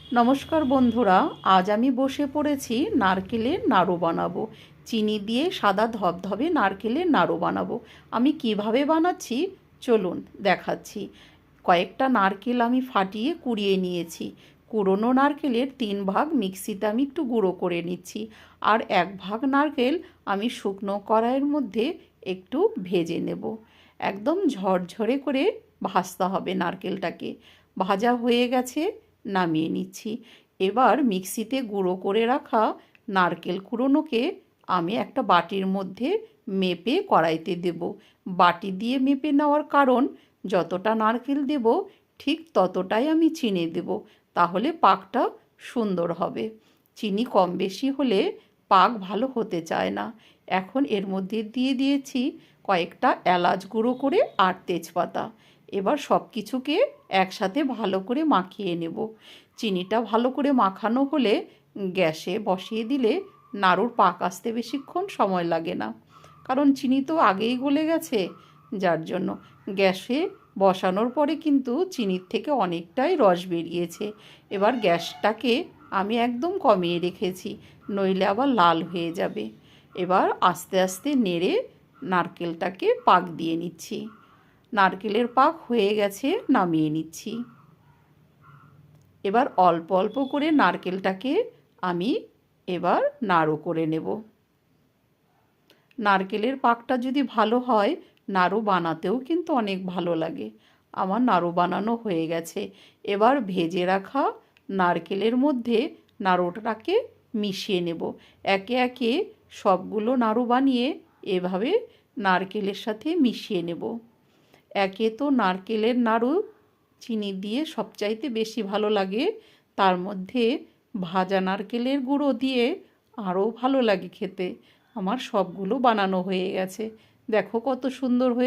নমস্কার বন্ধুরা, আজ আমি বসে পড়েছি নারকেলের নাড়ু বানাবো। চিনি দিয়ে সাদা ধবধবে নারকেলের নাড়ু বানাবো। আমি কিভাবে বানাচ্ছি চলুন দেখাচ্ছি। কয়েকটা নারকেল আমি ফাটিয়ে কুড়িয়ে নিয়েছি। কুড়োনো নারকেলের 3 ভাগ মিক্সিতে আমি একটু গুঁড়ো করে নিচ্ছি, আর 1 ভাগ নারকেল আমি শুকনো কড়াইয়ের মধ্যে একটু ভেজে নেব। একদম ঝরঝরে করে ভাজতে হবে নারকেলটাকে। ভাজা হয়ে গেছে, নামিয়ে নিচ্ছি। এবার মিক্সিতে গুঁড়ো করে রাখা নারকেল কুড়োনোকে আমি একটা বাটির মধ্যে মেপে কড়াইতে দেব। বাটি দিয়ে মেপে নেওয়ার কারণ, যতটা নারকেল দেব ঠিক ততটাই আমি চিনি দেব, তাহলে পাকটা সুন্দর হবে। চিনি কম বেশি হলে পাক ভালো হতে চায় না। এখন এর মধ্যে দিয়ে দিয়েছি কয়েকটা এলাচ গুঁড়ো করে আর তেজপাতা। এবার সব কিছুকে একসাথে ভালো করে মাখিয়ে নেব। চিনিটা ভালো করে মাখানো হলে গ্যাসে বসিয়ে দিলে নাড়ুর পাক আসতে বেশিক্ষণ সময় লাগে না, কারণ চিনি তো আগেই গলে গেছে। যার জন্য গ্যাসে বসানোর পরে কিন্তু চিনির থেকে অনেকটাই রস বেরিয়েছে। এবার গ্যাসটাকে আমি একদম কমিয়ে রেখেছি, নইলে আবার লাল হয়ে যাবে। এবার আস্তে আস্তে নেড়ে নারকেলটাকে পাক দিয়ে নিচ্ছি। নারকেলের পাক হয়ে গেছে, নামিয়ে নিচ্ছি। এবার অল্প অল্প করে নারকেলটাকে আমি এবার নাড়ু করে নেব। নারকেলের পাকটা যদি ভালো হয়, নাড়ু বানাতেও কিন্তু অনেক ভালো লাগে। আমার নাড়ু বানানো হয়ে গেছে। এবার ভেজে রাখা নারকেলের মধ্যে নাড়ুটাকে মিশিয়ে নেব। একে একে সবগুলো নাড়ু বানিয়ে এভাবে নারকেলের সাথে মিশিয়ে নেব। একে তো নারকেলের নাড়ু চিনি দিয়ে সবচাইতে বেশি ভালো লাগে, তার মধ্যে ভাজা নারকেলের গুঁড়ো দিয়ে আরও ভালো লাগে খেতে। আমার সবগুলো বানানো হয়ে গেছে। দেখো কত সুন্দর হয়ে